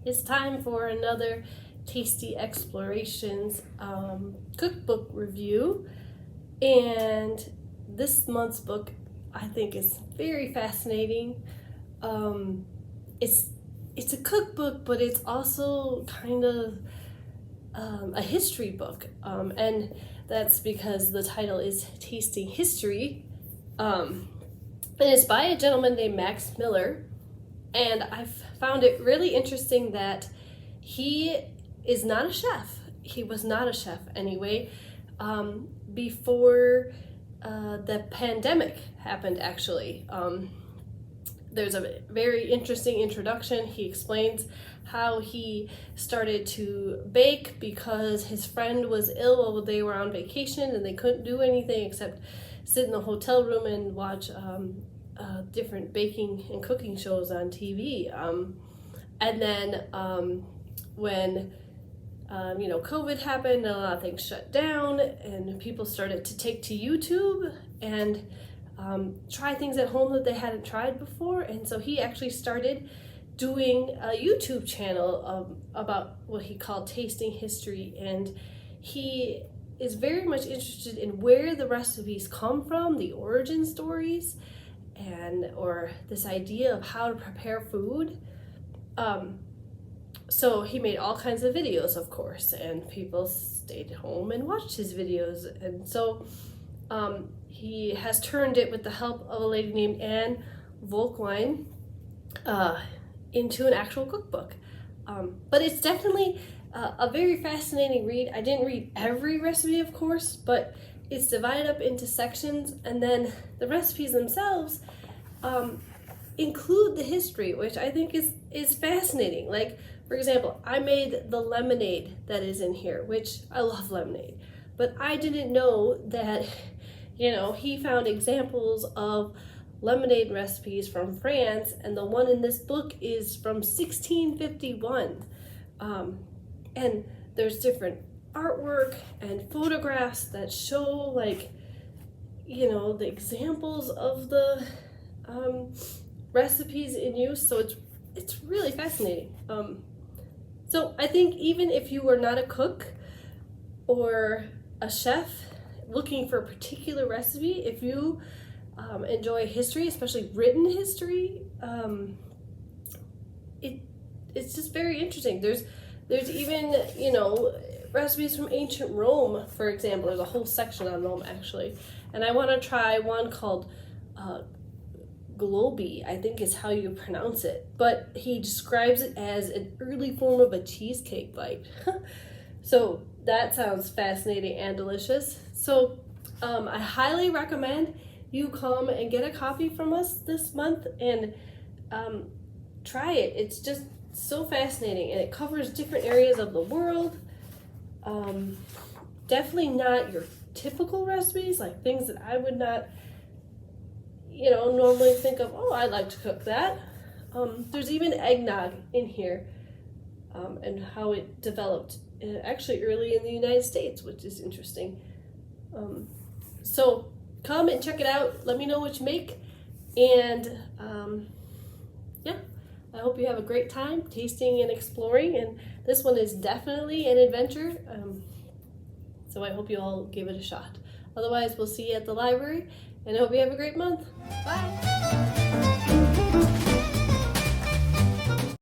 It's time for another Tasty Explorations cookbook review, and this month's book I think is very fascinating. It's a cookbook, but it's also kind of a history book, and that's because the title is Tasting History, and it's by a gentleman named Max Miller. And I've found it really interesting that he is not a chef. He was not a chef anyway, before the pandemic happened, actually. There's a very interesting introduction. He explains how he started to bake because his friend was ill while they were on vacation and they couldn't do anything except sit in the hotel room and watch different baking and cooking shows on TV. And then when COVID happened, a lot of things shut down and people started to take to YouTube and try things at home that they hadn't tried before. And so he actually started doing a YouTube channel about what he called Tasting History, and he is very much interested in where the recipes come from, the origin stories, or this idea of how to prepare food. So he made all kinds of videos, of course, and people stayed home and watched his videos. And so he has turned it, with the help of a lady named Anne Volkwine, into an actual cookbook. But it's definitely a very fascinating read. I didn't read every recipe, of course, but it's divided up into sections, and then the recipes themselves include the history, which I think is fascinating. Like, for example, I made the lemonade that is in here, which I love lemonade, but I didn't know that, he found examples of lemonade recipes from France, and the one in this book is from 1651. And there's different artwork and photographs that show, the examples of the recipes in use. So it's really fascinating. So I think even if you are not a cook or a chef looking for a particular recipe, if you enjoy history, especially written history, it's just very interesting. There's even recipes from ancient Rome, for example. There's a whole section on Rome, actually, and I want to try one called globi, I think is how you pronounce it, but he describes it as an early form of a cheesecake bite. So that sounds fascinating and delicious. So I highly recommend you come and get a copy from us this month and try it. It's just so fascinating, and it covers different areas of the world. Definitely not your typical recipes, like things that I would not normally think of. Oh, I'd like to cook that. There's even eggnog in here, and how it developed actually early in the United States, which is interesting. So come and check it out. Let me know what you make, and I hope you have a great time tasting and exploring. And this one is definitely an adventure, so I hope you all give it a shot. Otherwise, we'll see you at the library, and I hope you have a great month. Bye!